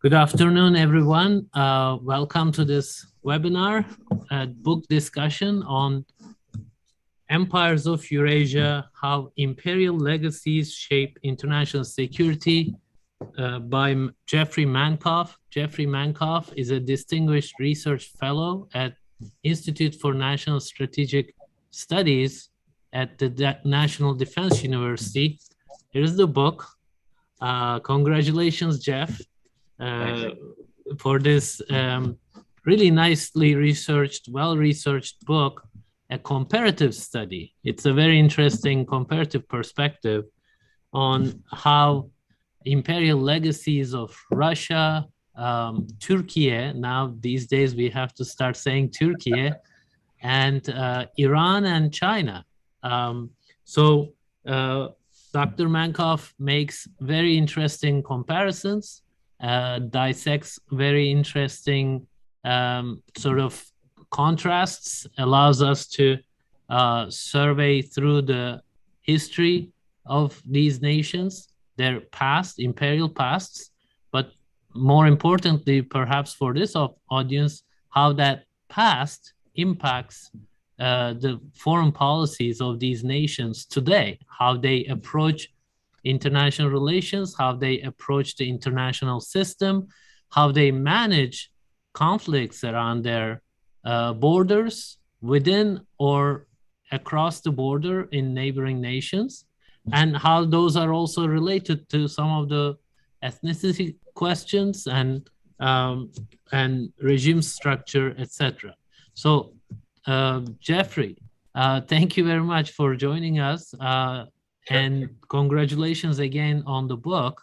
Good afternoon, everyone. Welcome to this webinar, book discussion on Empires of Eurasia, How Imperial Legacies Shape International Security by Jeffrey Mankoff. Jeffrey Mankoff is a distinguished research fellow at Institute for National Strategic Studies at the National Defense University. Here's the book. Congratulations, Jeff, for this really nicely researched, well-researched book, a comparative study. It's a very interesting comparative perspective on how imperial legacies of Russia, Turkey, now these days we have to start saying Turkey, and Iran and China. Dr. Mankoff makes very interesting comparisons, dissects very interesting sort of contrasts, allows us to survey through the history of these nations, their past, imperial pasts, but more importantly, perhaps for this audience, how that past impacts the foreign policies of these nations today, how they approach international relations, how they approach the international system, how they manage conflicts around their borders, within or across the border in neighboring nations, and how those are also related to some of the ethnicity questions and regime structure, etc. So Jeffrey, thank you very much for joining us, and congratulations again on the book.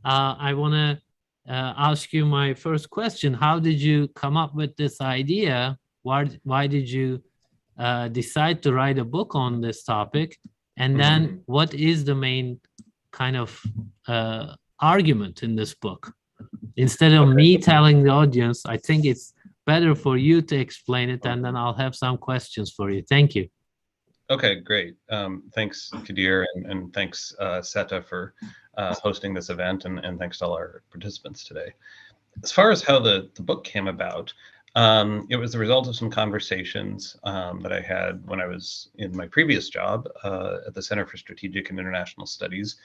I want to ask you my first question. How did you come up with this idea? Why did you decide to write a book on this topic? And then what is the main kind of argument in this book? Instead of me telling the audience, I think it's better for you to explain it, and then I'll have some questions for you. Thank you. Okay, great. Thanks, Kadir, and thanks, SETA, for hosting this event, and thanks to all our participants today. As far as how the book came about, it was the result of some conversations that I had when I was in my previous job at the Center for Strategic and International Studies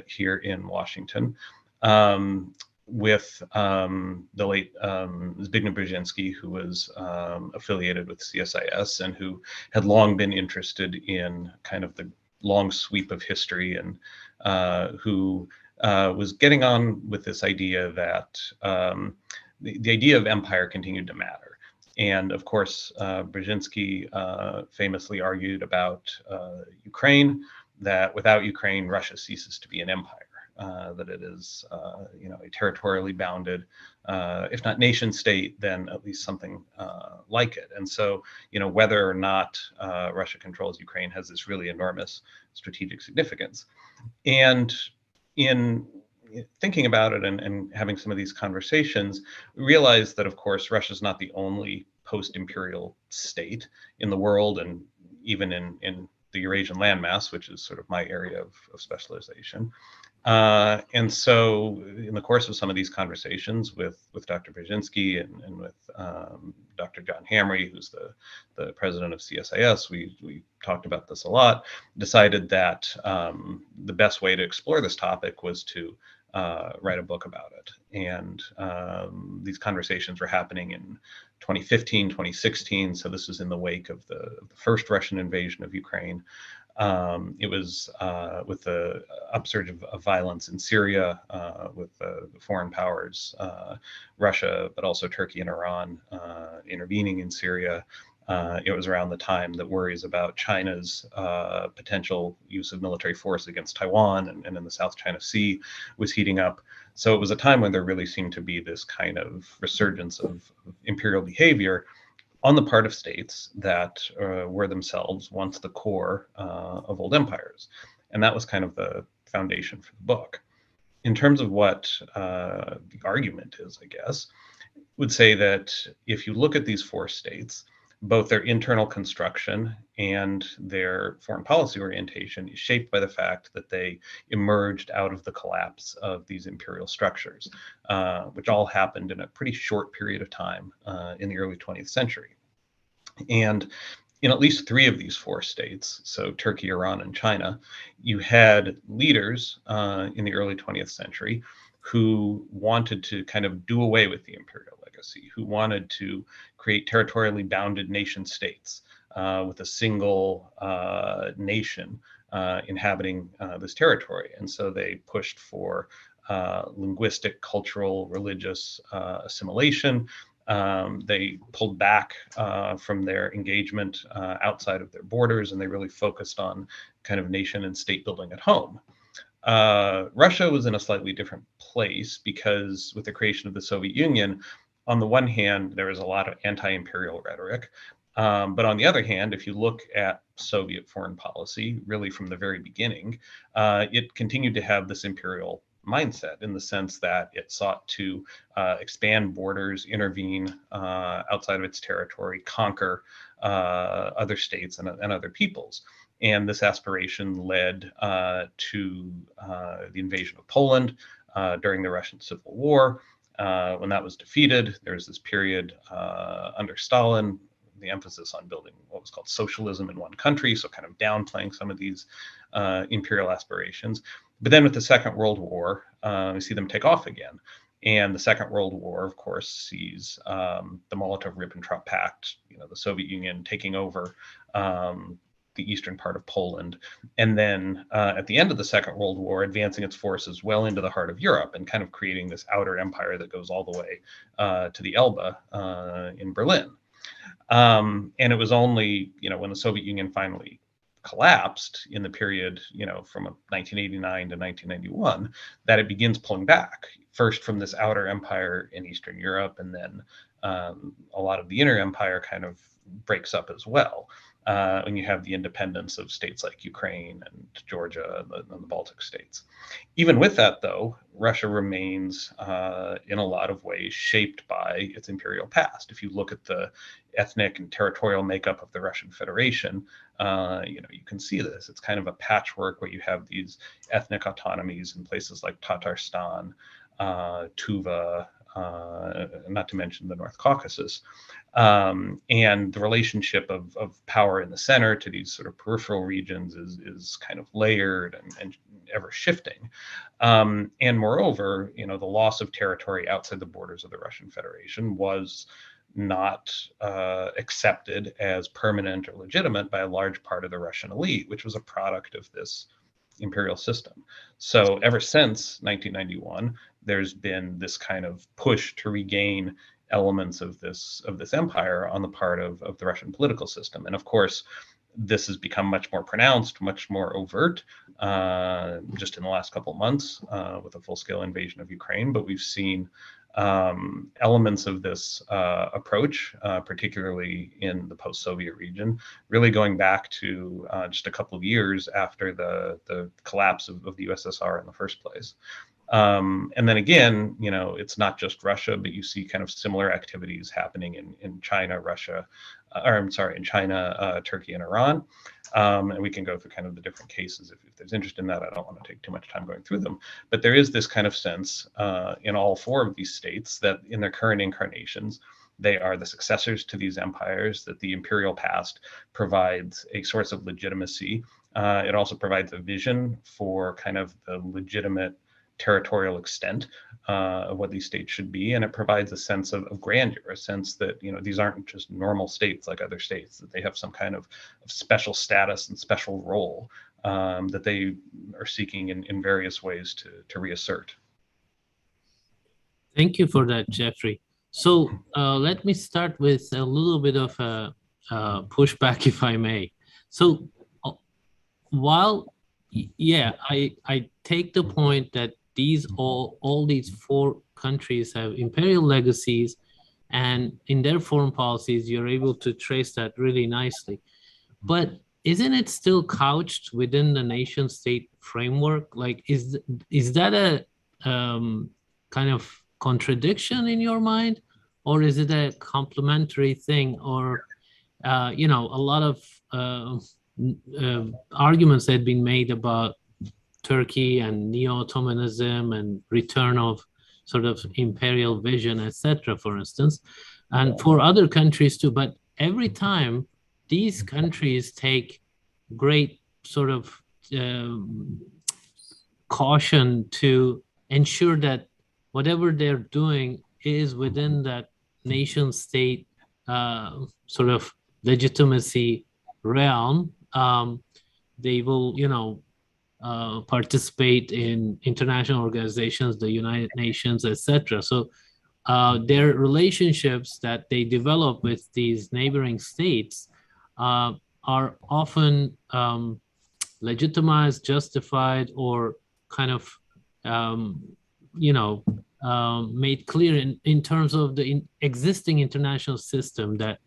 here in Washington, with the late Zbigniew Brzezinski, who was affiliated with CSIS and who had long been interested in kind of the long sweep of history, and who was getting on with this idea that the idea of empire continued to matter. And of course, Brzezinski famously argued about Ukraine, that without Ukraine, Russia ceases to be an empire. That it is, a territorially bounded, if not nation state, then at least something like it. And so, whether or not Russia controls Ukraine has this really enormous strategic significance. And in thinking about it and having some of these conversations, we realized that, of course, Russia is not the only post-imperial state in the world, and even in the Eurasian landmass, which is sort of my area of specialization. And so in the course of some of these conversations with Dr. Brzezinski and with Dr. John Hamre, who's the president of CSIS, we talked about this a lot, decided that the best way to explore this topic was to write a book about it. And these conversations were happening in 2015, 2016. So this was in the wake of the first Russian invasion of Ukraine. It was with the upsurge of violence in Syria, with the foreign powers, Russia, but also Turkey and Iran intervening in Syria. It was around the time that worries about China's potential use of military force against Taiwan and in the South China Sea was heating up. So it was a time when there really seemed to be this kind of resurgence of imperial behavior on the part of states that were themselves once the core of old empires. And that was kind of the foundation for the book. In terms of what the argument is, I guess, would say that if you look at these four states, both their internal construction and their foreign policy orientation is shaped by the fact that they emerged out of the collapse of these imperial structures, which all happened in a pretty short period of time in the early 20th century. And in at least 3 of these 4 states, so Turkey, Iran, and China, you had leaders in the early 20th century who wanted to kind of do away with the imperial legacy, who wanted to create territorially bounded nation states with a single nation inhabiting this territory. And so they pushed for linguistic, cultural, religious assimilation. They pulled back from their engagement outside of their borders, and they really focused on kind of nation and state building at home. Russia was in a slightly different place because with the creation of the Soviet Union, on the one hand, there was a lot of anti-imperial rhetoric. But on the other hand, if you look at Soviet foreign policy, really from the very beginning, it continued to have this imperial mindset in the sense that it sought to expand borders, intervene outside of its territory, conquer other states and other peoples. And this aspiration led to the invasion of Poland during the Russian Civil War. When that was defeated, there was this period under Stalin, the emphasis on building what was called socialism in one country, so kind of downplaying some of these imperial aspirations. But then with the Second World War, we see them take off again. And the Second World War, of course, sees the Molotov-Ribbentrop Pact, the Soviet Union taking over the eastern part of Poland. And then at the end of the Second World War, advancing its forces well into the heart of Europe and kind of creating this outer empire that goes all the way to the Elbe in Berlin. And it was only, when the Soviet Union finally collapsed in the period, from 1989 to 1991, that it begins pulling back, first from this outer empire in Eastern Europe, and then a lot of the inner empire kind of breaks up as well. When you have the independence of states like Ukraine and Georgia and the Baltic states. Even with that, though, Russia remains in a lot of ways shaped by its imperial past. If you look at the ethnic and territorial makeup of the Russian Federation, you can see this. It's kind of a patchwork where you have these ethnic autonomies in places like Tatarstan, Tuva, not to mention the North Caucasus, and the relationship of power in the center to these sort of peripheral regions is kind of layered and ever shifting. And moreover, the loss of territory outside the borders of the Russian Federation was not accepted as permanent or legitimate by a large part of the Russian elite, which was a product of this imperial system. So ever since 1991, there's been this kind of push to regain elements of this empire on the part of the Russian political system. And of course, this has become much more pronounced, much more overt, just in the last couple of months with a full-scale invasion of Ukraine. But we've seen elements of this approach, particularly in the post-Soviet region, really going back to just a couple of years after the collapse of the USSR in the first place. And then again, it's not just Russia, but you see kind of similar activities happening in China, in China, Turkey, and Iran. And we can go through kind of the different cases if there's interest in that. I don't want to take too much time going through them. But there is this kind of sense in all 4 of these states that in their current incarnations, they are the successors to these empires, that the imperial past provides a source of legitimacy. It also provides a vision for kind of the legitimate territorial extent of what these states should be, and it provides a sense of grandeur, a sense that these aren't just normal states like other states, that they have some kind of special status and special role that they are seeking in various ways to reassert. Thank you for that, Jeffrey. So let me start with a little bit of a pushback, if I may. So while, yeah, I take the point that all these 4 countries have imperial legacies, and in their foreign policies, you're able to trace that really nicely. But isn't it still couched within the nation state framework? Like, is that a kind of contradiction in your mind, or is it a complementary thing? Or a lot of arguments had been made about Turkey and neo-Ottomanism and return of sort of imperial vision, etc., for instance, and for other countries too. But every time these countries take great sort of caution to ensure that whatever they're doing is within that nation state sort of legitimacy realm. They will, participate in international organizations, the United Nations, etc. So their relationships that they develop with these neighboring states are often legitimized, justified, or kind of made clear in terms of the existing international system that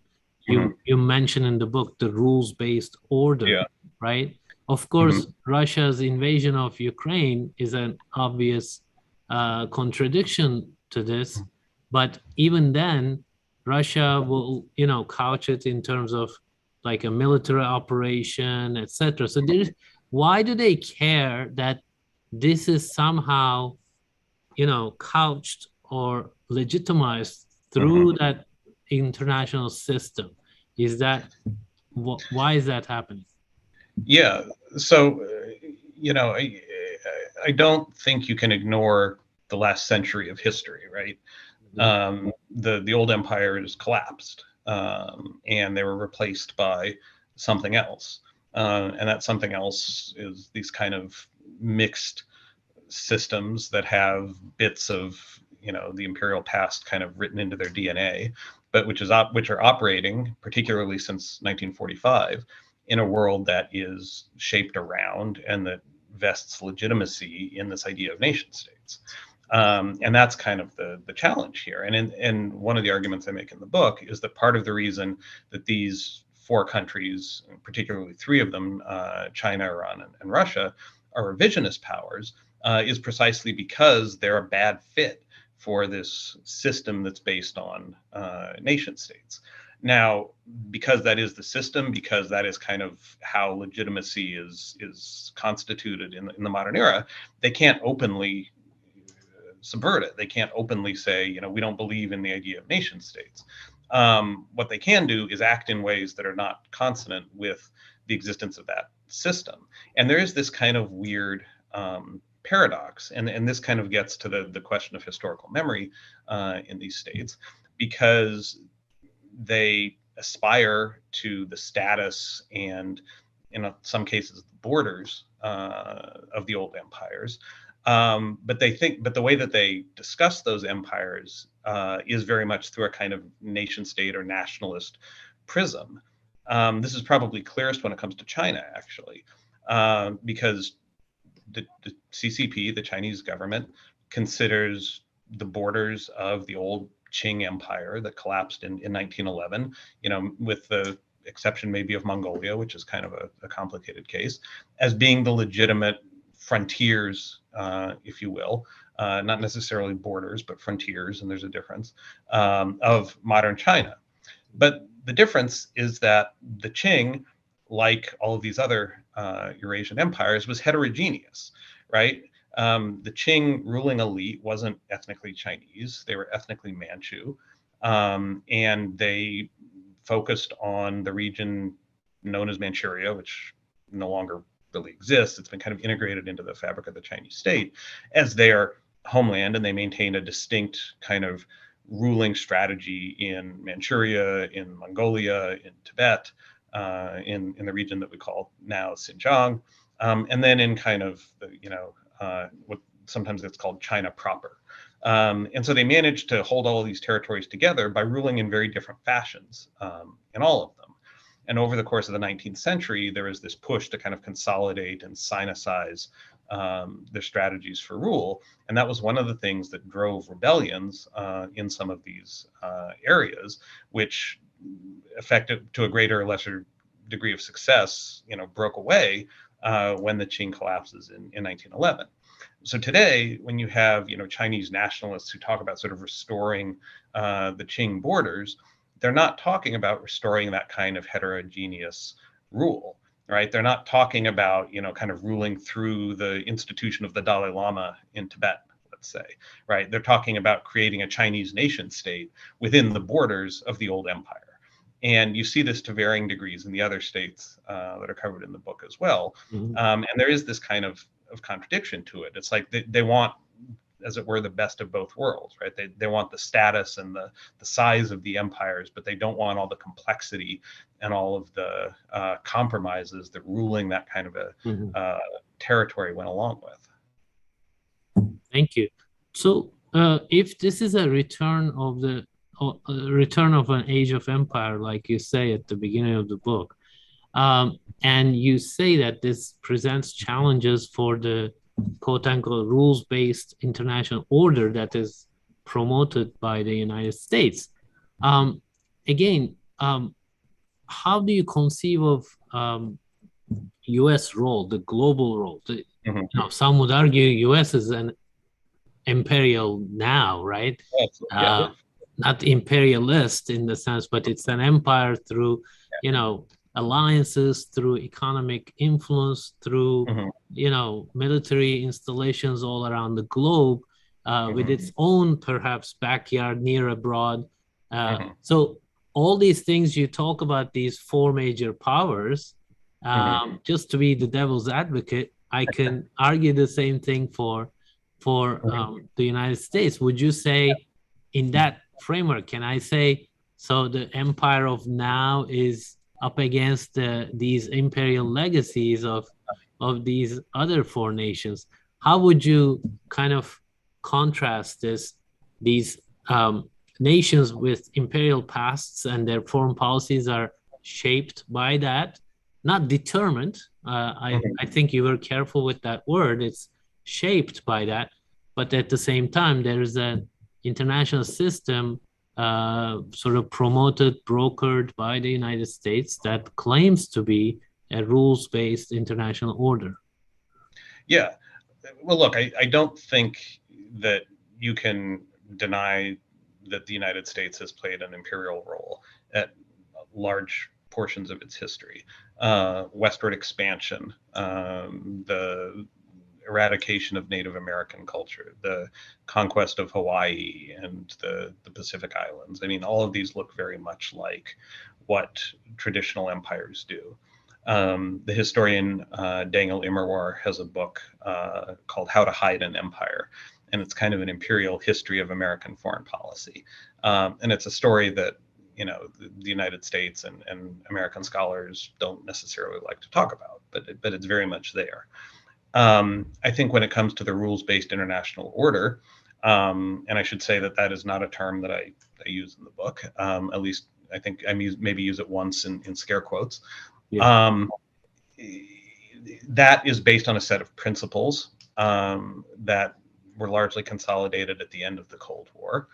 you mentioned in the book, the rules-based order, right? Of course, Russia's invasion of Ukraine is an obvious contradiction to this, but even then, Russia will, couch it in terms of like a military operation, etc. So why do they care that this is somehow, couched or legitimized through that international system? Is that why is that happening? Yeah. So, I don't think you can ignore the last century of history, right? The old empires collapsed, and they were replaced by something else, and that something else is these kind of mixed systems that have bits of the imperial past kind of written into their DNA, but which are operating, particularly since 1945, in a world that is shaped around and that vests legitimacy in this idea of nation states. And that's kind of the challenge here. And one of the arguments I make in the book is that part of the reason that these four countries, particularly three of them, China, Iran, and Russia, are revisionist powers, is precisely because they're a bad fit for this system that's based on nation states. Now, because that is the system, because that is kind of how legitimacy is constituted in the modern era, they can't openly subvert it. They can't openly say, we don't believe in the idea of nation states. What they can do is act in ways that are not consonant with the existence of that system. And there is this kind of weird paradox, and this kind of gets to the question of historical memory in these states, because they aspire to the status and, in some cases, the borders of the old empires. But the way that they discuss those empires is very much through a kind of nation state or nationalist prism. This is probably clearest when it comes to China, actually, because the CCP, the Chinese government, considers the borders of the old Qing Empire that collapsed in 1911, with the exception maybe of Mongolia, which is kind of a complicated case, as being the legitimate frontiers, if you will, not necessarily borders, but frontiers, and there's a difference, of modern China. But the difference is that the Qing, like all of these other Eurasian empires, was heterogeneous, right? The Qing ruling elite wasn't ethnically Chinese. They were ethnically Manchu. And they focused on the region known as Manchuria, which no longer really exists. It's been kind of integrated into the fabric of the Chinese state as their homeland, and they maintain a distinct kind of ruling strategy in Manchuria, in Mongolia, in Tibet, in the region that we call now Xinjiang, and then in kind of what sometimes it's called China proper. And so they managed to hold all of these territories together by ruling in very different fashions in all of them. And over the course of the 19th century, there was this push to kind of consolidate and sinicize their strategies for rule. And that was one of the things that drove rebellions in some of these areas, which affected, to a greater or lesser degree of success, broke away when the Qing collapses in 1911. So today, when you have Chinese nationalists who talk about sort of restoring the Qing borders, they're not talking about restoring that kind of heterogeneous rule, right? They're not talking about, kind of ruling through the institution of the Dalai Lama in Tibet, let's say, right? They're talking about creating a Chinese nation state within the borders of the old empire. And you see this to varying degrees in the other states that are covered in the book as well. Mhm. And there is this kind of contradiction to it. It's like they want, as it were, the best of both worlds, right? They want the status and the size of the empires, but they don't want all the complexity and all of the compromises that ruling that kind of a territory went along with. Thank you. So, if this is a return of an age of empire, like you say at the beginning of the book, and you say that this presents challenges for the quote-unquote rules-based international order that is promoted by the United States. Again, how do you conceive of U.S. role, the global role? Some would argue U.S. is an imperial now, right? Not imperialist in the sense, but it's an empire through, alliances, through economic influence, through, military installations all around the globe, with its own perhaps backyard near abroad. So all these things you talk about, these four major powers, just to be the devil's advocate, I can argue the same thing for the United States. Would you say in that framework, can I say, so the empire of now is up against these imperial legacies of these other four nations? How would you kind of contrast these nations with imperial pasts, and their foreign policies are shaped by that, not determined? I think you were careful with that word. It's shaped by that, but at the same time, there is an international system sort of promoted, brokered by the United States that claims to be a rules-based international order. Yeah. Well, look, I don't think that you can deny that the United States has played an imperial role at large portions of its history. Westward expansion, the eradication of Native American culture, the conquest of Hawaii and the Pacific Islands. I mean, all of these look very much like what traditional empires do. The historian Daniel Immerwahr has a book called How to Hide an Empire, and it's kind of an imperial history of American foreign policy. And it's a story that the United States and American scholars don't necessarily like to talk about, but it's very much there. I think when it comes to the rules-based international order, and I should say that is not a term that I use in the book. At least I think I maybe use it once in scare quotes. Yeah. That is based on a set of principles that were largely consolidated at the end of the Cold War,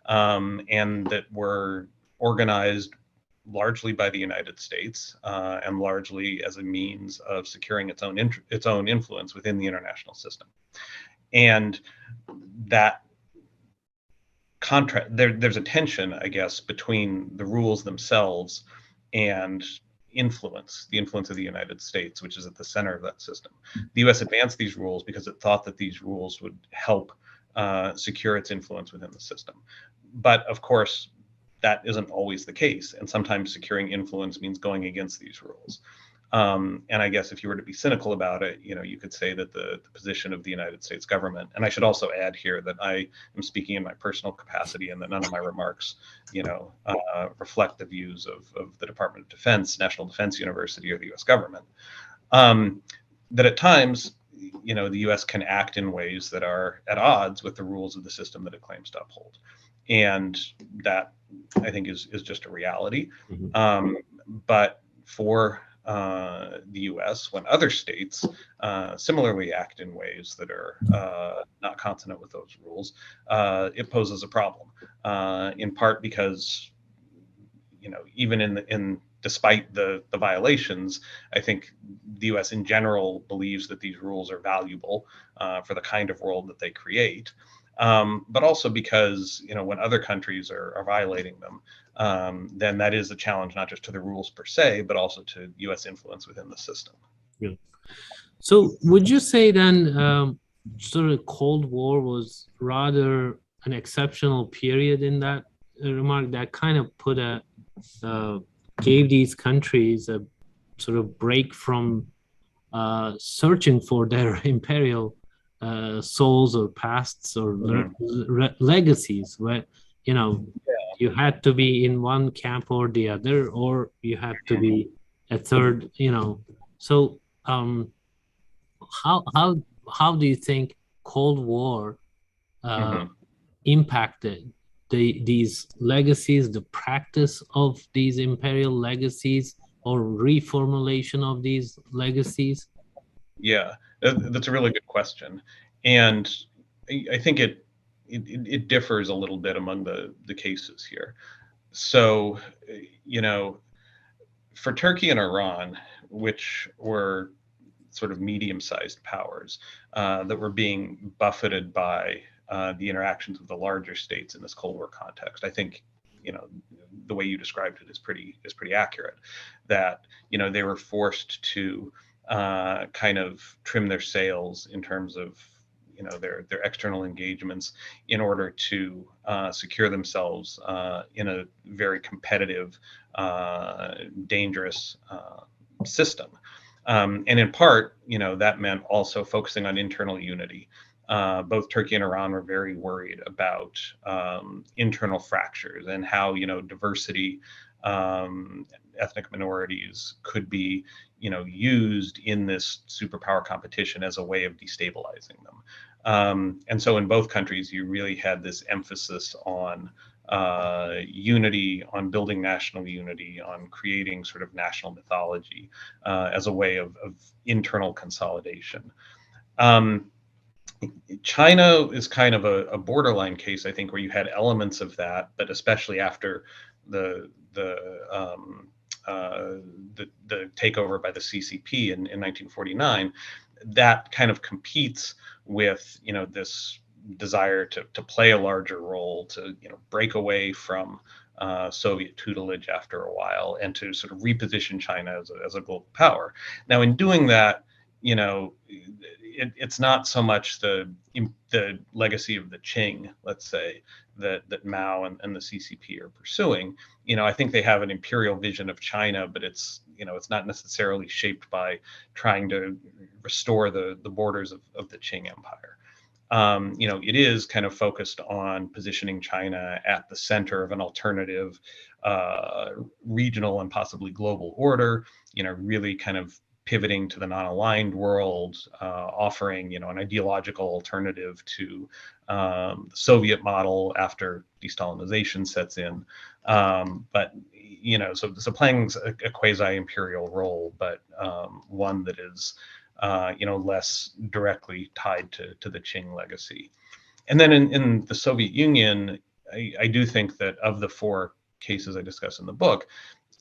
and that were organized largely by the United States and largely as a means of securing its own influence within the international system. And that there's a tension, I guess, between the rules themselves and the influence of the United States, which is at the center of that system. The US advanced these rules because it thought that these rules would help secure its influence within the system. But of course, that isn't always the case. And sometimes securing influence means going against these rules. And I guess if you were to be cynical about it, you could say that the position of the United States government, and I should also add here that I am speaking in my personal capacity and that none of my remarks, reflect the views of the Department of Defense, National Defense University, or the US government, that at times, the US can act in ways that are at odds with the rules of the system that it claims to uphold. And that, I think, is just a reality. But for the US, when other states similarly act in ways that are not consonant with those rules, it poses a problem, in part because, even despite the violations, I think the US in general believes that these rules are valuable for the kind of world that they create. but also because, when other countries are violating them, then that is a challenge not just to the rules per se, but also to U.S. influence within the system. Yeah. So would you say then sort of Cold War was rather an exceptional period in that remark that kind of put gave these countries a sort of break from searching for their imperial souls or pasts or legacies, where you had to be in one camp or the other, or you had to be a third. So how do you think Cold War impacted these legacies, the practice of these imperial legacies, or reformulation of these legacies? Yeah, that's a really good question, and I think it differs a little bit among the cases here. So, for Turkey and Iran, which were sort of medium-sized powers that were being buffeted by the interactions of the larger states in this Cold War context, I think the way you described it is pretty accurate. That they were forced to kind of trim their sails in terms of their external engagements in order to secure themselves in a very competitive, dangerous system. And in part, that meant also focusing on internal unity. Both Turkey and Iran were very worried about internal fractures and how diversity, ethnic minorities could be used in this superpower competition as a way of destabilizing them. And so in both countries, you really had this emphasis on unity, on building national unity, on creating sort of national mythology as a way of internal consolidation. China is kind of a borderline case, I think, where you had elements of that, but especially after the takeover by the CCP in 1949, that kind of competes with this desire to play a larger role, to break away from Soviet tutelage after a while, and to sort of reposition China as a global power. Now, in doing that, it's not so much the legacy of the Qing, let's say, that Mao and the CCP are pursuing. I think they have an imperial vision of China, but it's not necessarily shaped by trying to restore the borders of the Qing Empire. It is kind of focused on positioning China at the center of an alternative regional and possibly global order, really kind of pivoting to the non-aligned world, offering, an ideological alternative to the Soviet model after de-Stalinization sets in. But, so playing a quasi-imperial role, but one that is less directly tied to the Qing legacy. And then in the Soviet Union, I do think that of the four cases I discuss in the book,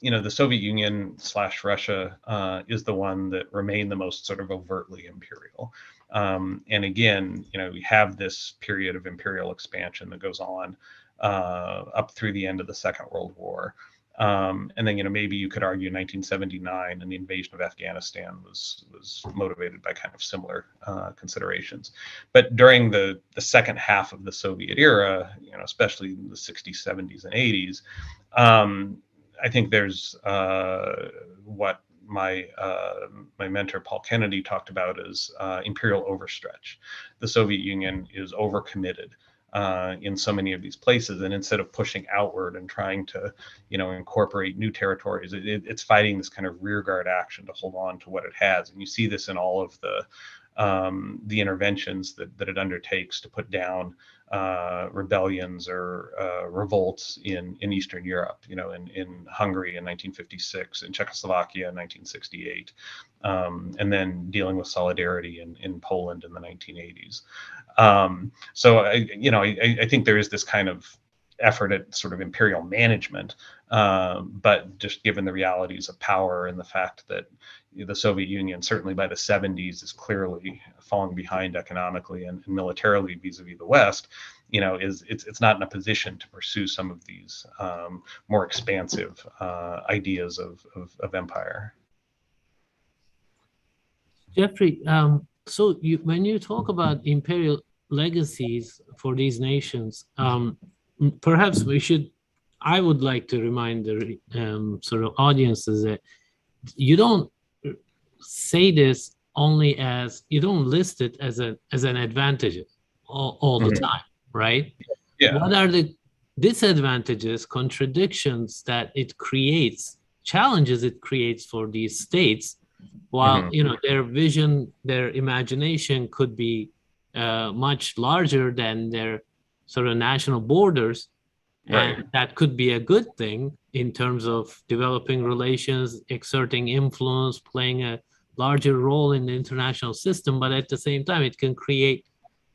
the Soviet Union / Russia is the one that remained the most sort of overtly imperial. And again, we have this period of imperial expansion that goes on up through the end of the Second World War. And then, maybe you could argue 1979 and the invasion of Afghanistan was motivated by kind of similar considerations. But during the second half of the Soviet era, especially in the 60s, 70s, and 80s, I think there's what my mentor Paul Kennedy talked about as imperial overstretch. The Soviet Union is overcommitted in so many of these places, and instead of pushing outward and trying to incorporate new territories, it's fighting this kind of rearguard action to hold on to what it has. And you see this in all of the interventions that it undertakes to put down rebellions or revolts in Eastern Europe, in Hungary in 1956, in Czechoslovakia in 1968, and then dealing with solidarity in Poland in the 1980s. So I think there is this kind of effort at sort of imperial management, but just given the realities of power and the fact that the Soviet Union, certainly by the 70s, is clearly falling behind economically and militarily vis-a-vis the West, it's not in a position to pursue some of these more expansive ideas of empire. Jeffrey, so when you talk about imperial legacies for these nations, perhaps I would like to remind the sort of audiences that you don't say this only as, you don't list it as an advantage all the time, right? Yeah. What are the disadvantages, contradictions that it creates, challenges it creates for these states, while their vision, their imagination could be much larger than their sort of national borders, right. And that could be a good thing in terms of developing relations, exerting influence, playing a larger role in the international system. But at the same time, it can create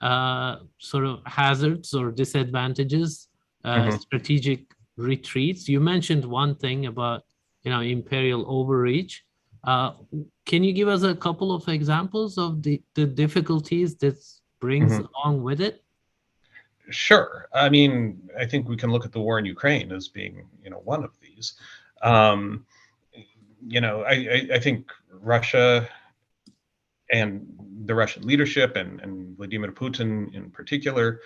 sort of hazards or disadvantages, strategic retreats. You mentioned one thing about imperial overreach. Can you give us a couple of examples of the difficulties this brings along with it? Sure. I mean, I think we can look at the war in Ukraine as being, one of these. I think Russia and the Russian leadership and Vladimir Putin in particular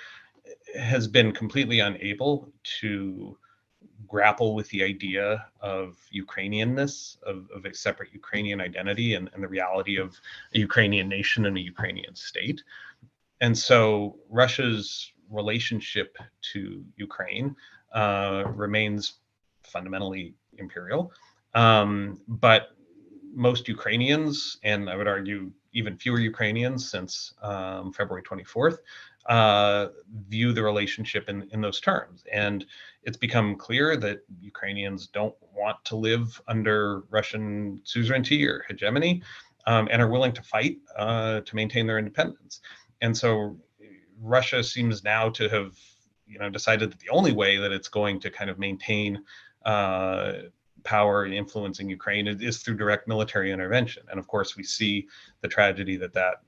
has been completely unable to grapple with the idea of Ukrainianness, of a separate Ukrainian identity and the reality of a Ukrainian nation and a Ukrainian state. And so Russia's relationship to Ukraine remains fundamentally imperial. But most Ukrainians, and I would argue even fewer Ukrainians since February 24th, view the relationship in those terms. And it's become clear that Ukrainians don't want to live under Russian suzerainty or hegemony, and are willing to fight to maintain their independence. And so Russia seems now to have, decided that the only way that it's going to kind of maintain power and influence in Ukraine is through direct military intervention. And of course, we see the tragedy that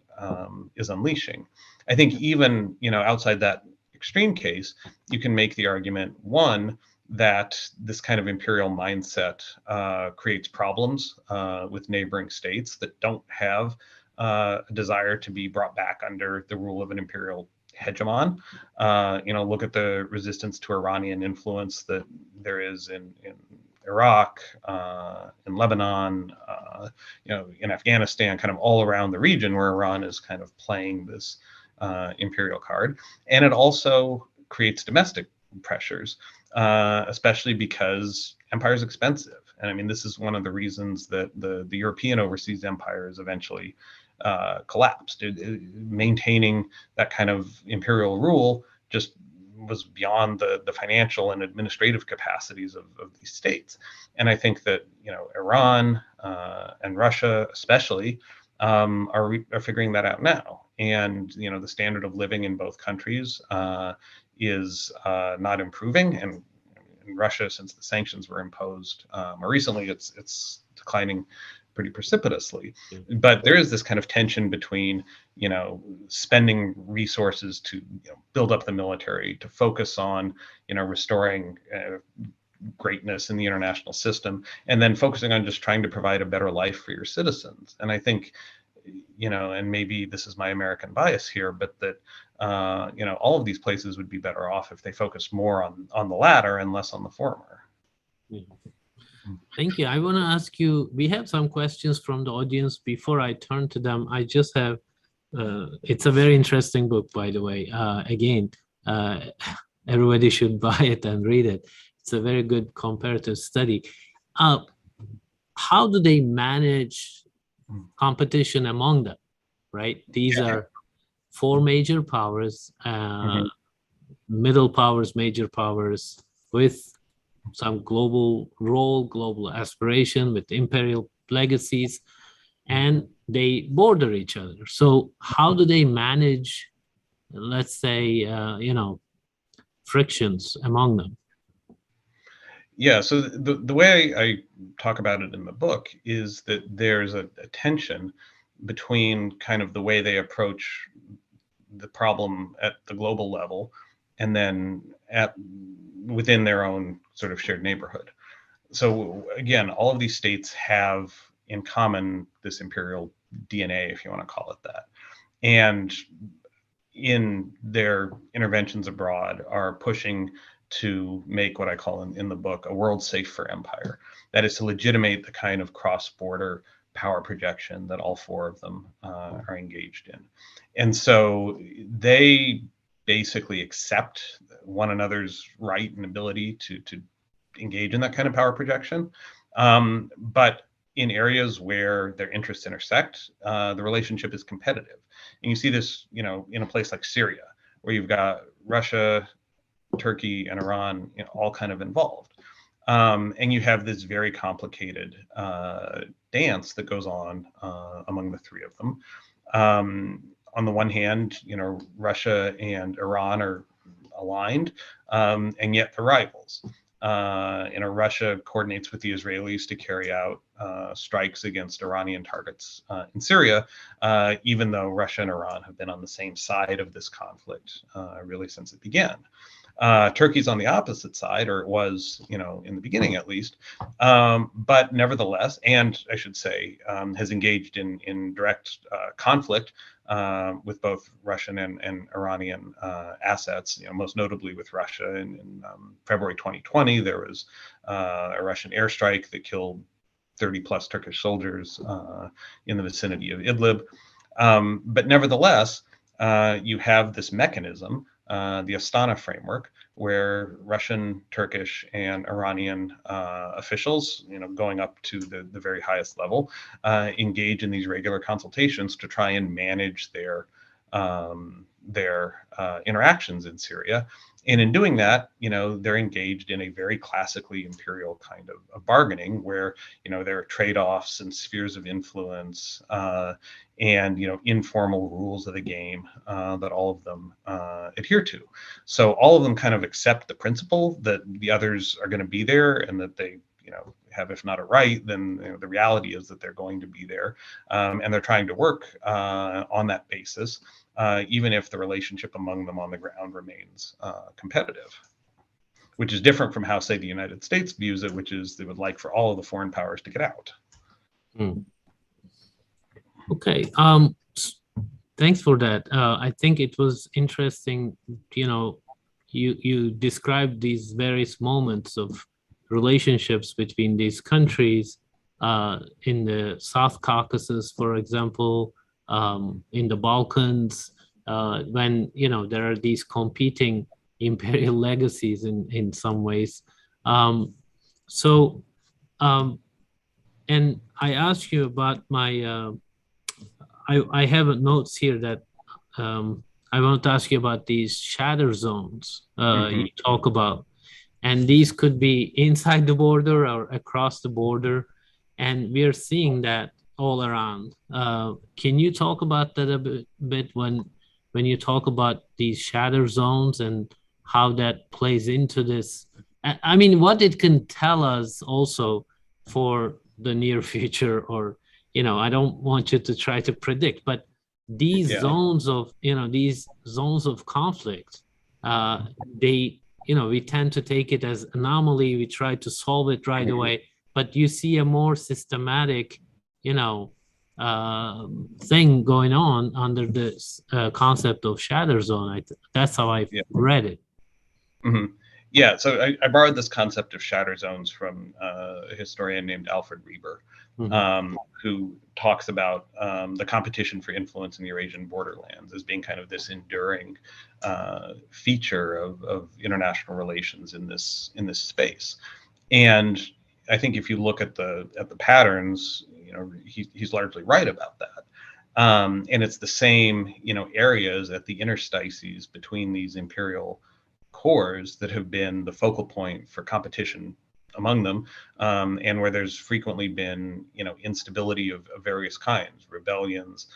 is unleashing. I think even, outside that extreme case, you can make the argument, one, that this kind of imperial mindset creates problems with neighboring states that don't have a desire to be brought back under the rule of an imperial hegemon. Look at the resistance to Iranian influence that there is in Iraq, in Lebanon, in Afghanistan, kind of all around the region where Iran is kind of playing this imperial card. And it also creates domestic pressures, especially because empire is expensive. And I mean, this is one of the reasons that the European overseas empires eventually collapsed. Maintaining that kind of imperial rule just was beyond the financial and administrative capacities of these states. And I think that Iran and Russia especially are figuring that out now. And the standard of living in both countries is not improving. And in Russia, since the sanctions were imposed more recently, it's declining pretty precipitously. But there is this kind of tension between, spending resources to build up the military, to focus on, restoring greatness in the international system, and then focusing on just trying to provide a better life for your citizens. And I think, and maybe this is my American bias here, but that, all of these places would be better off if they focus more on the latter and less on the former. Thank you. I want to ask you, we have some questions from the audience. Before I turn to them, I just have, it's a very interesting book, by the way. Again, everybody should buy it and read it. It's a very good comparative study. How do they manage competition among them, right? These are four major powers, middle powers, major powers, with some global role, global aspiration, with imperial legacies, and they border each other. So how do they manage, let's say, frictions among them? Yeah, so the way I talk about it in the book is that there's a tension between kind of the way they approach the problem at the global level and then within their own sort of shared neighborhood. So again, all of these states have in common this imperial DNA, if you want to call it that. And in their interventions abroad are pushing to make what I call in the book a world safe for empire. That is to legitimate the kind of cross-border power projection that all four of them are engaged in. And so they basically accept one another's right and ability to engage in that kind of power projection. But in areas where their interests intersect, the relationship is competitive. And you see this, in a place like Syria, where you've got Russia, Turkey, and Iran, all kind of involved. And you have this very complicated dance that goes on among the three of them. On the one hand, Russia and Iran are aligned, and yet they're rivals. Russia coordinates with the Israelis to carry out strikes against Iranian targets in Syria, even though Russia and Iran have been on the same side of this conflict really since it began. Turkey's on the opposite side, or it was, in the beginning at least, but nevertheless, and I should say, has engaged in direct conflict with both Russian and Iranian assets, most notably with Russia. In February 2020, there was a Russian airstrike that killed 30 plus Turkish soldiers in the vicinity of Idlib. But nevertheless, you have this mechanism, the Astana framework, where Russian, Turkish, and Iranian officials, going up to the very highest level, engage in these regular consultations to try and manage their interactions in Syria. And in doing that, they're engaged in a very classically imperial kind of bargaining where, there are trade-offs and spheres of influence and, informal rules of the game that all of them adhere to. So all of them kind of accept the principle that the others are going to be there and that they, have, if not a right, then the reality is that they're going to be there. And they're trying to work on that basis. Even if the relationship among them on the ground remains competitive, which is different from how, say, the United States views it, which is they would like for all of the foreign powers to get out. Okay. Thanks for that. I think it was interesting, you described these various moments of relationships between these countries in the South Caucasus, for example, in the Balkans, when there are these competing imperial legacies in some ways. And I asked you about my. I have notes here that I want to ask you about these shatter zones you talk about, and these could be inside the border or across the border, and we are seeing that all around. Can you talk about that a bit when you talk about these shatter zones and how that plays into this? I mean, what it can tell us also for the near future, or I don't want you to try to predict, but these zones of conflict, they we tend to take it as anomaly. We try to solve it right away, but you see a more systematic thing going on under this concept of shatter zone. That's how I read it. Yeah, so I borrowed this concept of shatter zones from a historian named Alfred Reber, who talks about the competition for influence in the Eurasian borderlands as being kind of this enduring feature of international relations in this space. And I think if you look at the patterns, he's largely right about that. And it's the same, areas at the interstices between these imperial cores that have been the focal point for competition among them, and where there's frequently been, instability of various kinds, rebellions,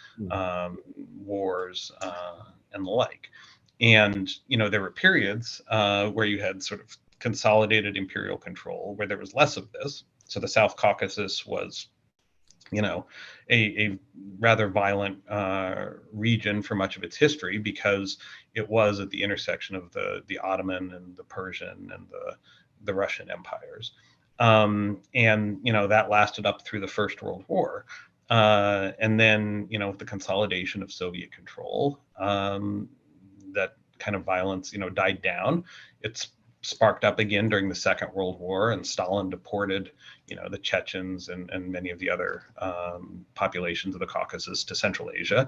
wars, and the like. And, there were periods where you had sort of consolidated imperial control where there was less of this. So the South Caucasus was, a rather violent region for much of its history because it was at the intersection of the Ottoman and the Persian and the Russian empires. And, that lasted up through the First World War. And then, with the consolidation of Soviet control, that kind of violence, died down. It's sparked up again during the Second World War, and Stalin deported, the Chechens and many of the other populations of the Caucasus to Central Asia.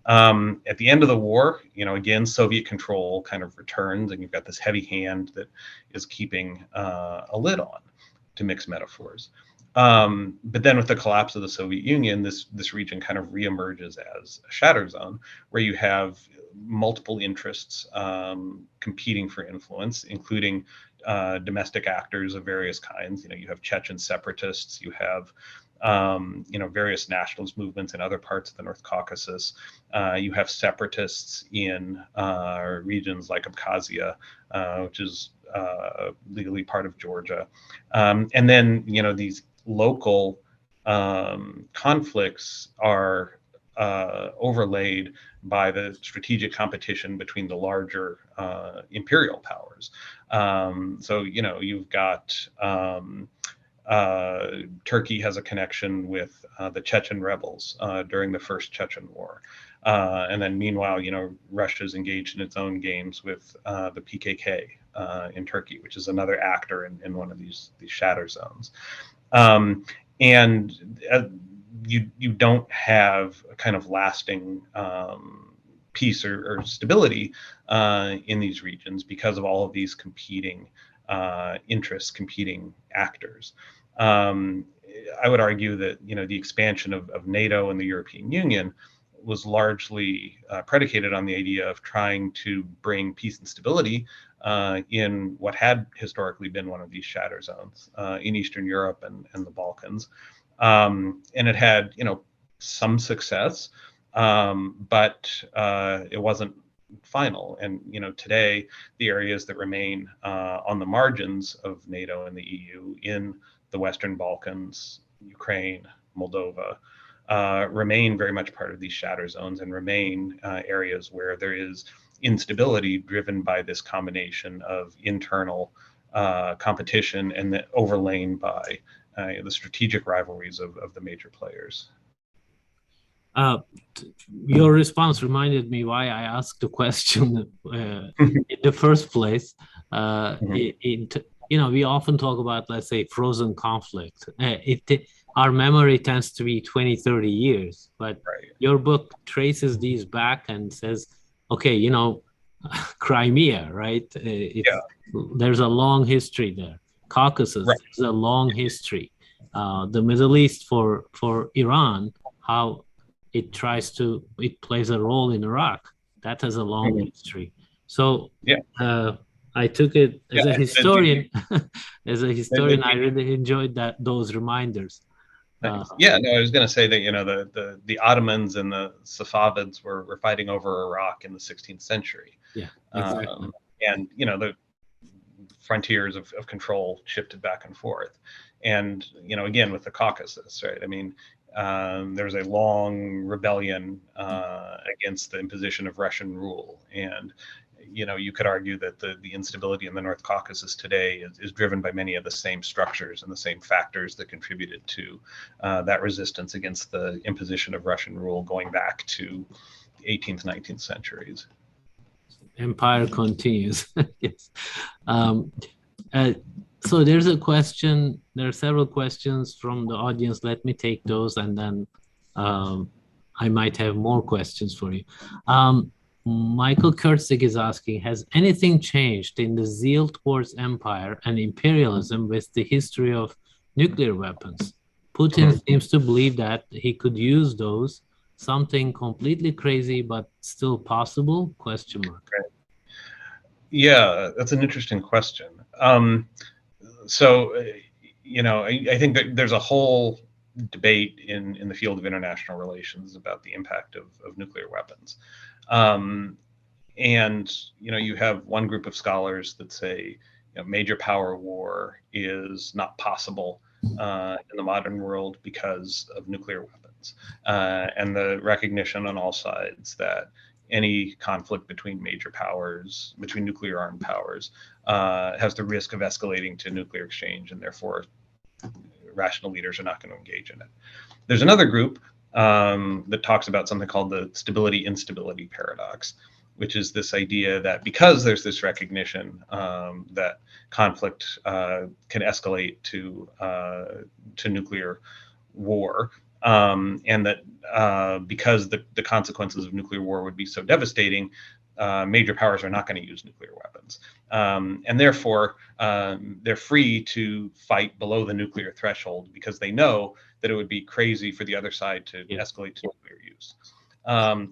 At the end of the war, again, Soviet control kind of returns, and you've got this heavy hand that is keeping a lid on, to mix metaphors. But then with the collapse of the Soviet Union, this region kind of reemerges as a shatter zone where you have multiple interests competing for influence, including domestic actors of various kinds. You have Chechen separatists, you have various nationalist movements in other parts of the North Caucasus. You have separatists in regions like Abkhazia, which is legally part of Georgia. And then, these local conflicts are overlaid by the strategic competition between the larger imperial powers. So, you've got Turkey has a connection with the Chechen rebels during the First Chechen War. And then meanwhile, Russia's engaged in its own games with the PKK in Turkey, which is another actor in one of these shatter zones. And you don't have a kind of lasting peace or stability in these regions because of all of these competing interests, competing actors. I would argue that the expansion of NATO and the European Union was largely predicated on the idea of trying to bring peace and stability in what had historically been one of these shatter zones in Eastern Europe and the Balkans. And it had, some success, but it wasn't final. And, today, the areas that remain on the margins of NATO and the EU in the Western Balkans, Ukraine, Moldova, remain very much part of these shatter zones and remain areas where there is instability driven by this combination of internal competition and then overlain by the strategic rivalries of the major players. Your response reminded me why I asked the question in the first place. We often talk about, let's say, frozen conflict. Our memory tends to be 20, 30 years, but right. Your book traces these back and says, okay, Crimea, right? There's a long history there. Caucasus, right. There's a long history. The Middle East for Iran, how it plays a role in Iraq. That has a long history. So I took it as a historian. I really enjoyed those reminders. I was going to say that the Ottomans and the Safavids were fighting over Iraq in the 16th century. Yeah, exactly. And the frontiers of control shifted back and forth. And again with the Caucasus, right? I mean, there was a long rebellion against the imposition of Russian rule, and you could argue that the instability in the North Caucasus today is driven by many of the same structures and the same factors that contributed to that resistance against the imposition of Russian rule going back to the 18th, 19th centuries. Empire continues. Yes. So there's a question. There are several questions from the audience. Let me take those, and then I might have more questions for you. Michael Kurtzig is asking, has anything changed in the zeal towards empire and imperialism with the history of nuclear weapons? Putin seems to believe that he could use those, something completely crazy but still possible? Question mark. Yeah, that's an interesting question. So, I think that there's a whole debate in the field of international relations about the impact of nuclear weapons. And you have one group of scholars that say major power war is not possible in the modern world because of nuclear weapons, and the recognition on all sides that any conflict between major powers, between nuclear armed powers, has the risk of escalating to nuclear exchange, and therefore rational leaders are not going to engage in it. There's another group that talks about something called the stability-instability paradox, which is this idea that because there's this recognition that conflict can escalate to nuclear war, and that because the consequences of nuclear war would be so devastating, major powers are not going to use nuclear weapons. And therefore, they're free to fight below the nuclear threshold because they know that it would be crazy for the other side to escalate to nuclear use.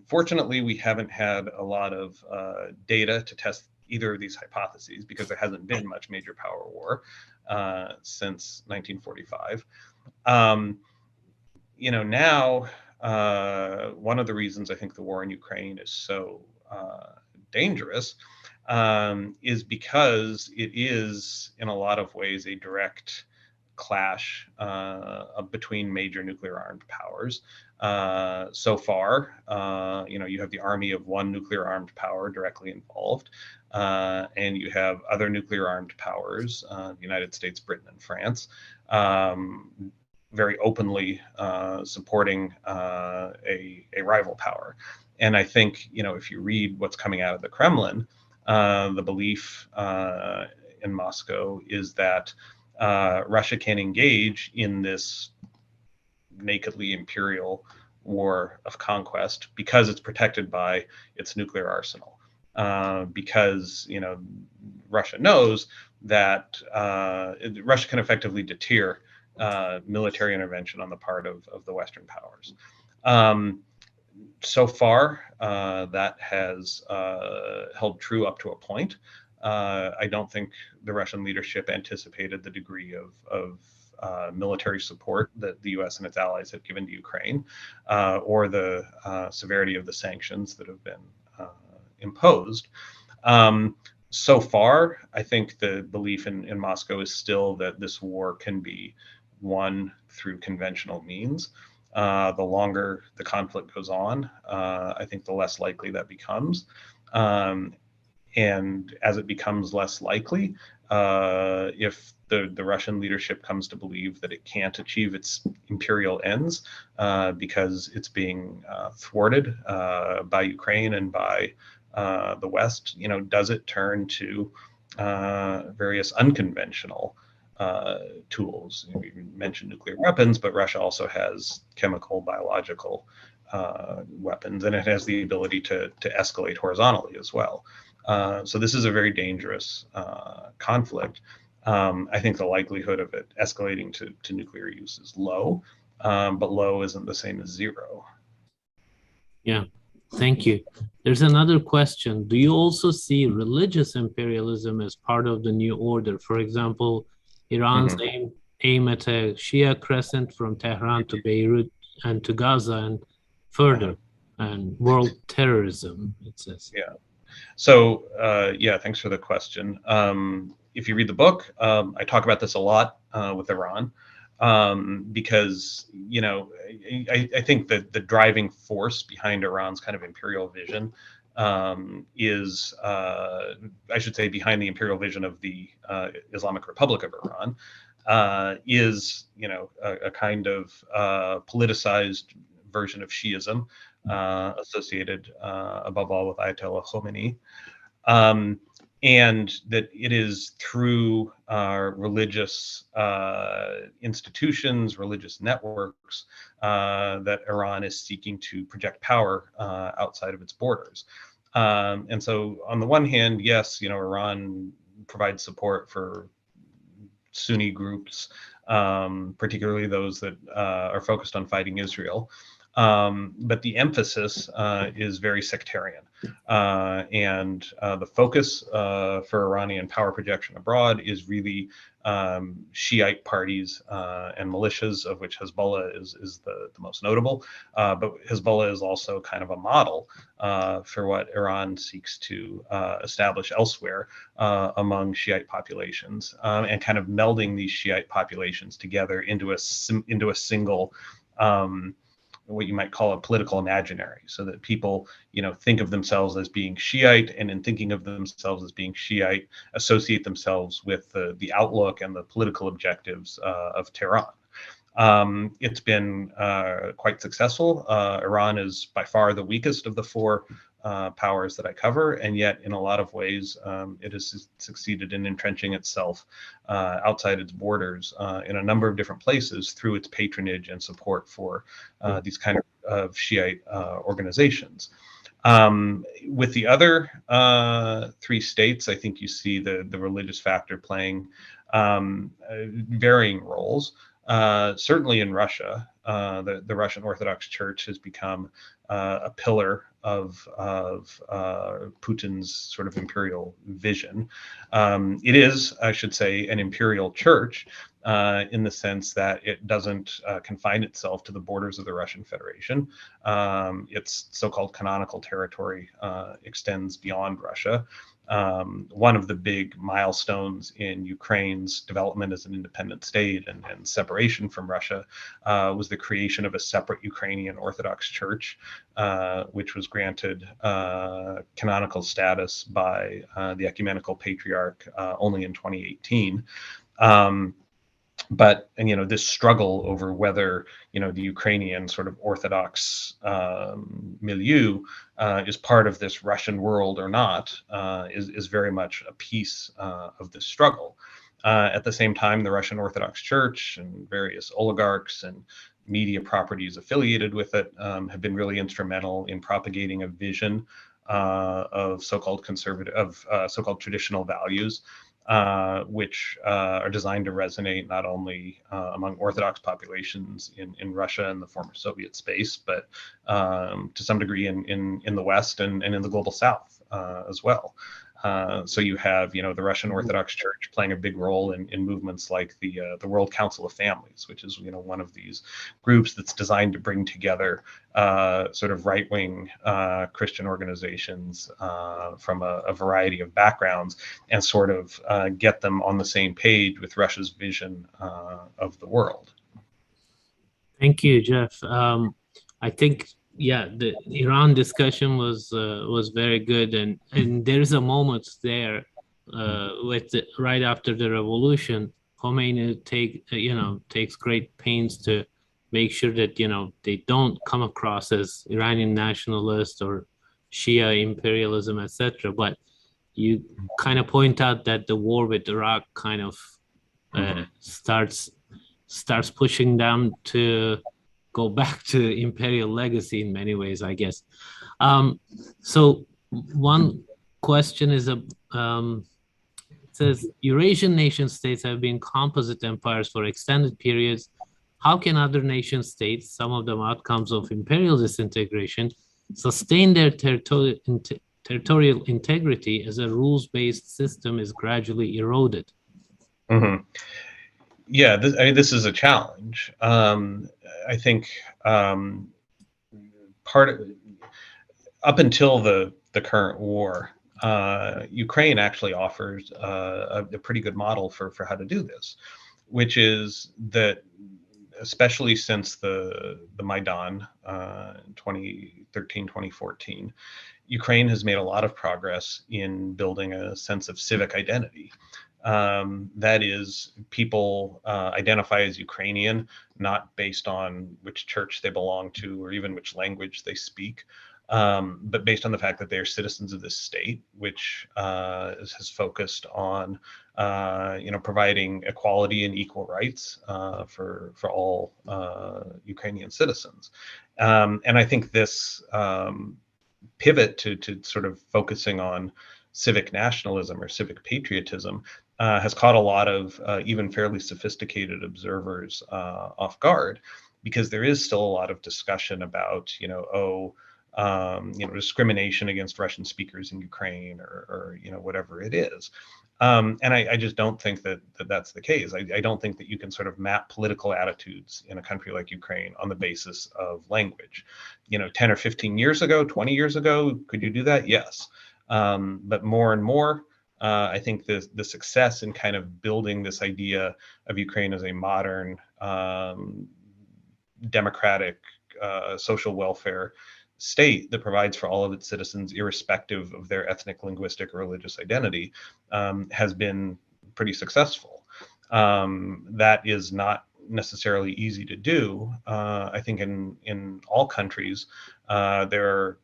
Fortunately, we haven't had a lot of data to test either of these hypotheses because there hasn't been much major power war since 1945. Now, one of the reasons I think the war in Ukraine is so dangerous is because it is, in a lot of ways, a direct clash between major nuclear armed powers. So far, you have the army of one nuclear armed power directly involved, and you have other nuclear armed powers, the United States, Britain, and France, very openly supporting a rival power. And I think, if you read what's coming out of the Kremlin, the belief in Moscow is that Russia can engage in this nakedly imperial war of conquest because it's protected by its nuclear arsenal. Because Russia knows that Russia can effectively deter military intervention on the part of the Western powers. So far, that has held true up to a point. I don't think the Russian leadership anticipated the degree of military support that the U.S. and its allies have given to Ukraine, or the severity of the sanctions that have been imposed. So far, I think the belief in Moscow is still that this war can be won through conventional means. The longer the conflict goes on, I think the less likely that becomes. And as it becomes less likely, if the Russian leadership comes to believe that it can't achieve its imperial ends because it's being thwarted by Ukraine and by the West, does it turn to various unconventional tools? You mentioned nuclear weapons, but Russia also has chemical, biological weapons, and it has the ability to escalate horizontally as well. So this is a very dangerous conflict. I think the likelihood of it escalating to nuclear use is low, but low isn't the same as zero. Yeah, thank you. There's another question. Do you also see religious imperialism as part of the new order? For example, Iran's aim at a Shia crescent from Tehran to Beirut and to Gaza and further, and world terrorism, it says. Yeah. So, thanks for the question. If you read the book, I talk about this a lot with Iran, because, I think that the driving force behind Iran's kind of imperial vision is, I should say, behind the imperial vision of the Islamic Republic of Iran, is, a kind of politicized version of Shiism, associated above all with Ayatollah Khomeini, and that it is through religious institutions, religious networks, that Iran is seeking to project power outside of its borders. And so on the one hand, yes, Iran provides support for Sunni groups, particularly those that are focused on fighting Israel. But the emphasis is very sectarian. And the focus for Iranian power projection abroad is really Shiite parties and militias, of which Hezbollah is the most notable. But Hezbollah is also kind of a model for what Iran seeks to establish elsewhere among Shiite populations, and kind of melding these Shiite populations together into a single what you might call a political imaginary, so that people, think of themselves as being Shiite, and in thinking of themselves as being Shiite, associate themselves with the outlook and the political objectives of Tehran. It's been quite successful. Iran is by far the weakest of the four powers that I cover, and yet in a lot of ways it has succeeded in entrenching itself outside its borders in a number of different places through its patronage and support for these kind of Shiite organizations. With the other three states, I think you see the religious factor playing varying roles. Certainly in Russia, the Russian Orthodox Church has become a pillar of Putin's sort of imperial vision. It is, I should say, an imperial church in the sense that it doesn't confine itself to the borders of the Russian Federation. Its so-called canonical territory extends beyond Russia. One of the big milestones in Ukraine's development as an independent state and separation from Russia was the creation of a separate Ukrainian Orthodox Church, which was granted canonical status by the Ecumenical Patriarch only in 2018. But this struggle over whether the Ukrainian sort of Orthodox milieu is part of this Russian world or not is very much a piece of this struggle. At the same time, the Russian Orthodox Church and various oligarchs and media properties affiliated with it have been really instrumental in propagating a vision of so-called so-called traditional values, which are designed to resonate not only among Orthodox populations in Russia and the former Soviet space, but to some degree in the West and in the global South as well. So you have, the Russian Orthodox Church playing a big role in movements like the World Council of Families, which is, one of these groups that's designed to bring together sort of right-wing Christian organizations from a variety of backgrounds and sort of get them on the same page with Russia's vision of the world. Thank you, Jeff. I think, the Iran discussion was very good, and there's a moment there right after the revolution, Khomeini takes great pains to make sure that they don't come across as Iranian nationalists or Shia imperialism, etc. But you kind of point out that the war with Iraq kind of starts pushing them to go back to imperial legacy in many ways, I guess. So one question is, it says, Eurasian nation states have been composite empires for extended periods. How can other nation states, some of them outcomes of imperial disintegration, sustain their territorial integrity as a rules-based system is gradually eroded? Yeah, this is a challenge. I think up until the current war, Ukraine actually offers a pretty good model for how to do this, which is that, especially since the Maidan 2013, 2014, Ukraine has made a lot of progress in building a sense of civic identity. That is, people identify as Ukrainian, not based on which church they belong to or even which language they speak, but based on the fact that they are citizens of this state, which has focused on providing equality and equal rights for all Ukrainian citizens. And I think this pivot to sort of focusing on civic nationalism or civic patriotism has caught a lot of even fairly sophisticated observers off guard. because there is still a lot of discussion about, discrimination against Russian speakers in Ukraine or whatever it is. And I just don't think that's the case. I don't think that you can sort of map political attitudes in a country like Ukraine on the basis of language. 10 or 15 years ago, 20 years ago, could you do that? Yes. But more and more, I think the success in kind of building this idea of Ukraine as a modern, democratic, social welfare state that provides for all of its citizens, irrespective of their ethnic, linguistic, or religious identity, has been pretty successful. That is not necessarily easy to do. I think in all countries, there are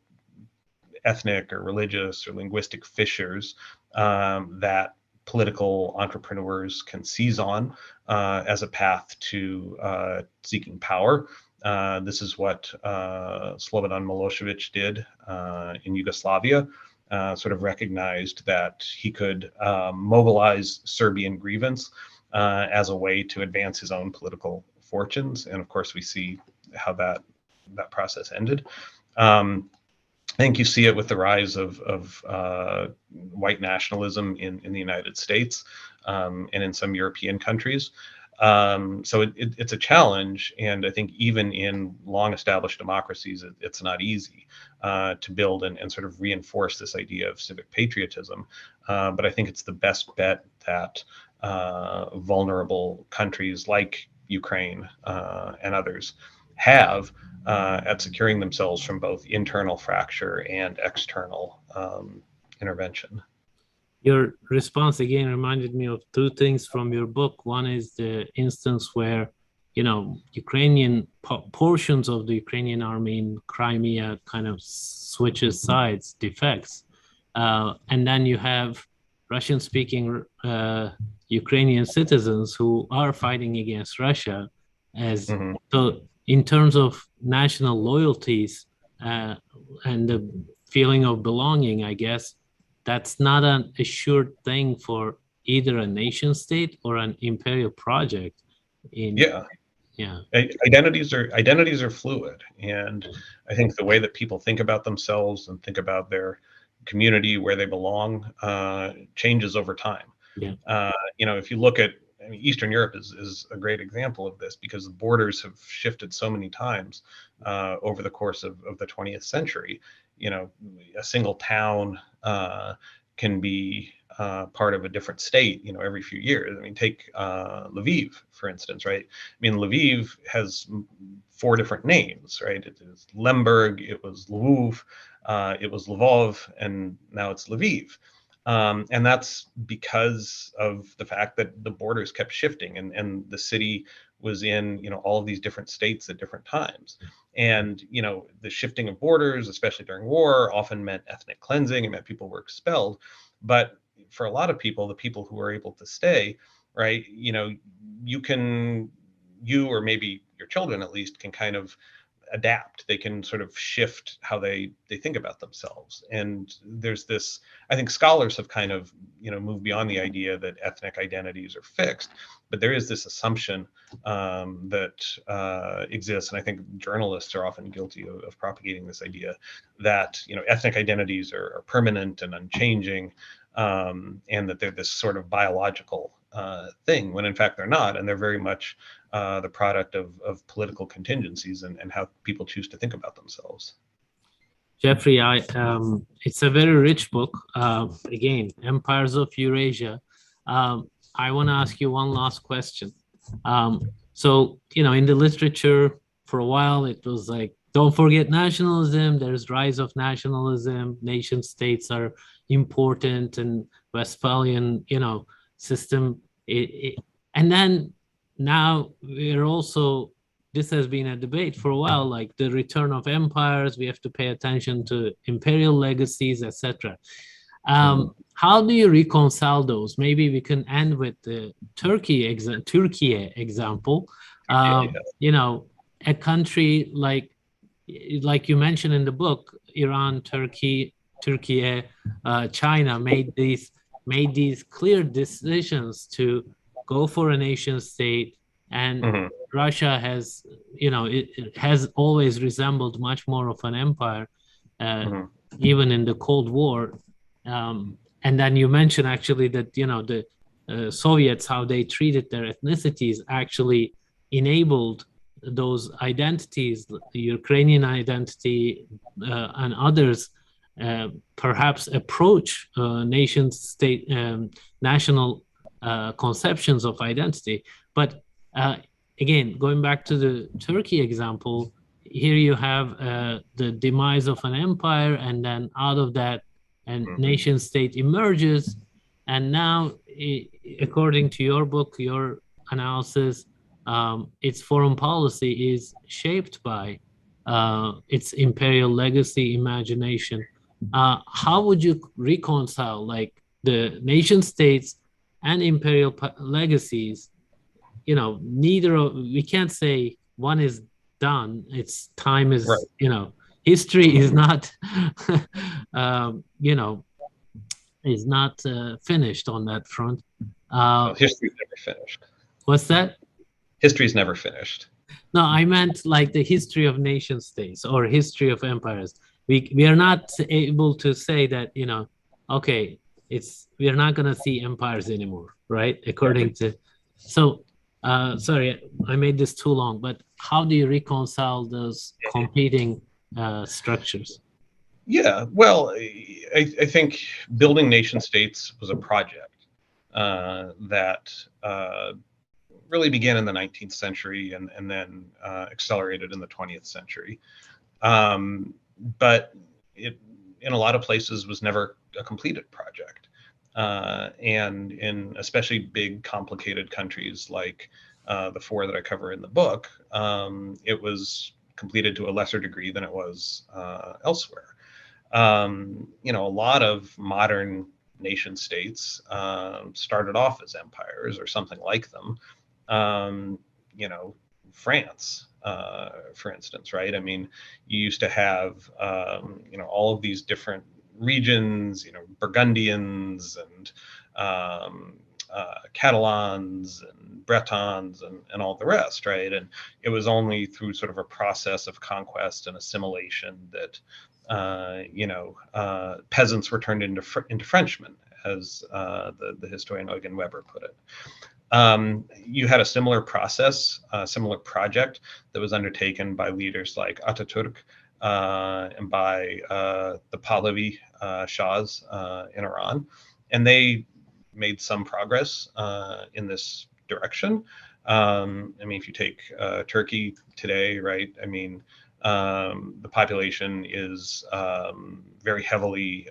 ethnic or religious or linguistic fissures that political entrepreneurs can seize on as a path to seeking power. This is what Slobodan Milosevic did in Yugoslavia, sort of recognized that he could mobilize Serbian grievance as a way to advance his own political fortunes. And of course, we see how that process ended. I think you see it with the rise of white nationalism in the United States and in some European countries. So it's a challenge, and I think even in long-established democracies, it's not easy to build and sort of reinforce this idea of civic patriotism. But I think it's the best bet that vulnerable countries like Ukraine and others have at securing themselves from both internal fracture and external intervention. Your response again reminded me of two things from your book. One is the instance where, Ukrainian portions of the Ukrainian army in Crimea kind of switches sides, defects. And then you have Russian-speaking Ukrainian citizens who are fighting against Russia. So in terms of national loyalties and the feeling of belonging, I guess, that's not an assured thing for either a nation state or an imperial project. Identities are fluid, and I think the way that people think about themselves and think about their community, where they belong, changes over time. If you look at Eastern Europe is a great example of this, because the borders have shifted so many times over the course of the 20th century. A single town can be part of a different state, every few years. I mean, take Lviv, for instance, right? I mean, Lviv has 4 different names, right? It is Lemberg, it was Lviv, it was Lvov, and now it's Lviv. And that's because of the fact that the borders kept shifting, and the city was in, all of these different states at different times. And, the shifting of borders, especially during war, often meant ethnic cleansing. It meant people were expelled. But for a lot of people, the people who were able to stay, right, you or maybe your children at least can kind of adapt. They can sort of shift how they think about themselves. And there's this, I think scholars have kind of, moved beyond the idea that ethnic identities are fixed, but there is this assumption that exists. And I think journalists are often guilty of propagating this idea that, ethnic identities are permanent and unchanging, and that they're this sort of biological thing, when in fact they're not, and they're very much the product of political contingencies and how people choose to think about themselves. Jeffrey, it's a very rich book. Again, Empires of Eurasia. I want to ask you one last question. So, in the literature for a while, it was like, don't forget nationalism. There's rise of nationalism. Nation states are important, and Westphalian, system. And then now we're also, this has been a debate for a while, like the return of empires. We have to pay attention to imperial legacies, etc. How do you reconcile those? Maybe we can end with the Turkey example. A country like you mentioned in the book, Iran, Turkey, China made these clear decisions to go for a nation state, And Hmm. Russia has, it has always resembled much more of an empire, uh, Hmm. even in the Cold War. And then you mentioned actually that, the Soviets, how they treated their ethnicities, actually enabled those identities, the Ukrainian identity, and others, perhaps approach nation state, national conceptions of identity. But uh, again, going back to the Turkey example, here you have the demise of an empire, and then out of that, a nation state emerges. And now, according to your book, your analysis, its foreign policy is shaped by its imperial legacy imagination. How would you reconcile like the nation states and imperial legacies? Neither of, we can't say one is done. It's time Right. is, history is not, you know, is not finished on that front. Well, history's never finished. What's that? History's never finished. No, I meant like the history of nation states or history of empires. We are not able to say that, okay, we are not going to see empires anymore, right? According to, so, sorry, I made this too long, but how do you reconcile those competing structures? Yeah, well, I think building nation states was a project that really began in the 19th century and then accelerated in the 20th century. But it, in a lot of places, was never a completed project. And in especially big, complicated countries like the four that I cover in the book, it was completed to a lesser degree than it was elsewhere. A lot of modern nation states started off as empires or something like them. Um, France, for instance, right? I mean, you used to have, all of these different regions, Burgundians and Catalans and Bretons and all the rest, right? And it was only through sort of a process of conquest and assimilation that peasants were turned into Frenchmen, as the historian Eugen Weber put it. You had a similar process, a similar project that was undertaken by leaders like Ataturk and by the Pahlavi Shahs in Iran, and they made some progress in this direction. I mean, if you take Turkey today, right? I mean, the population is very heavily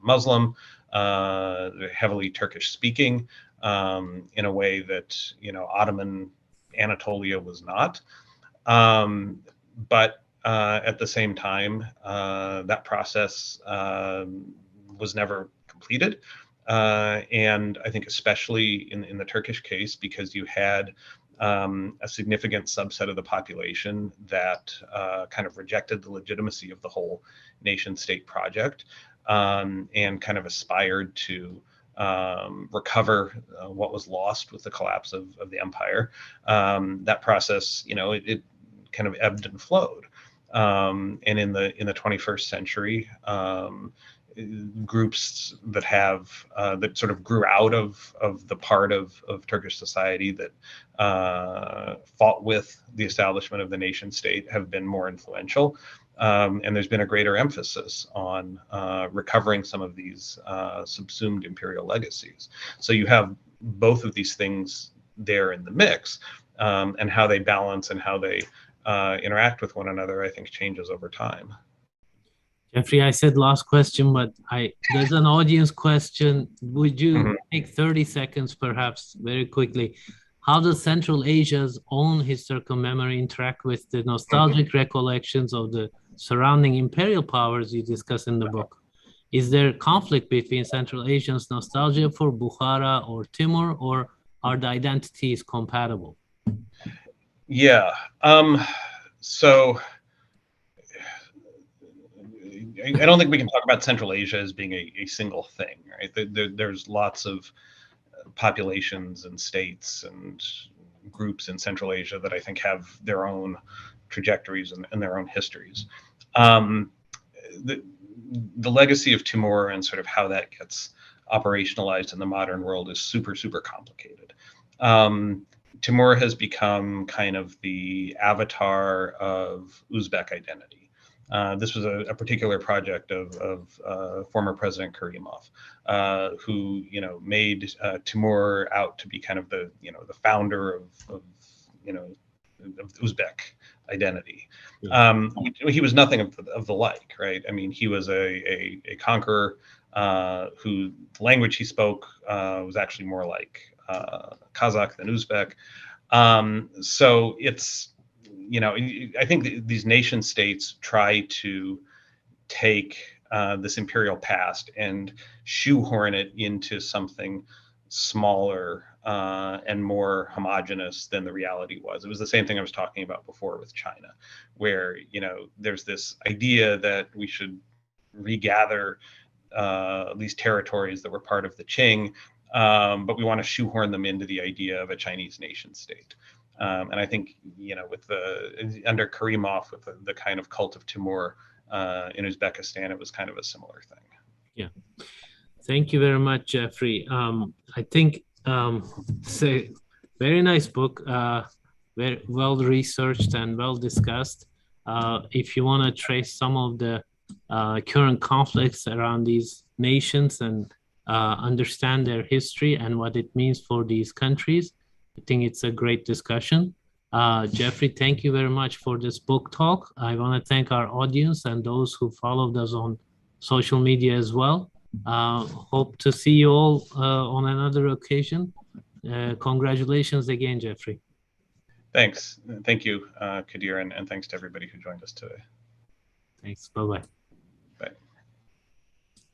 Muslim, heavily Turkish speaking, in a way that Ottoman Anatolia was not. But at the same time, that process was never completed. And I think especially in the Turkish case, because you had a significant subset of the population that kind of rejected the legitimacy of the whole nation state project and kind of aspired to recover what was lost with the collapse of the empire. That process, it kind of ebbed and flowed. And in the 21st century, groups that have that sort of grew out of the part of Turkish society that fought with the establishment of the nation state have been more influential. And there's been a greater emphasis on recovering some of these subsumed imperial legacies. So you have both of these things there in the mix, and how they balance and how they interact with one another, I think, changes over time. Jeffrey, I said last question, but there's an audience question. Would you take 30 seconds, perhaps, very quickly? How does Central Asia's own historical memory interact with the nostalgic recollections of the surrounding imperial powers you discuss in the book? Is there conflict between Central Asians' nostalgia for Bukhara or Timur, or are the identities compatible? Yeah. So I don't think we can talk about Central Asia as being a single thing, right? There's lots of populations and states and groups in Central Asia that I think have their own trajectories and their own histories. The legacy of Timur and sort of how that gets operationalized in the modern world is super, super complicated. Timur has become kind of the avatar of Uzbek identity. This was a particular project of former President Karimov, who made Timur out to be kind of the the founder of Uzbek identity. He was nothing of the like, right? I mean, he was a conqueror who the language he spoke was actually more like Kazakh than Uzbek. So it's, I think these nation states try to take this imperial past and shoehorn it into something smaller and more homogenous than the reality was. It was the same thing I was talking about before with China, where there's this idea that we should regather these territories that were part of the Qing, but we want to shoehorn them into the idea of a Chinese nation state. And I think with under Karimov, with the kind of cult of Timur in Uzbekistan, it was kind of a similar thing. Yeah. Thank you very much, Jeffrey. I think it's a very nice book, very well researched and well discussed. If you want to trace some of the current conflicts around these nations and understand their history and what it means for these countries, I think it's a great discussion. Jeffrey, thank you very much for this book talk. I want to thank our audience and those who followed us on social media as well. Hope to see you all on another occasion. Congratulations again, Jeffrey. Thanks. Thank you, Kadir, and thanks to everybody who joined us today. Thanks. Bye-bye.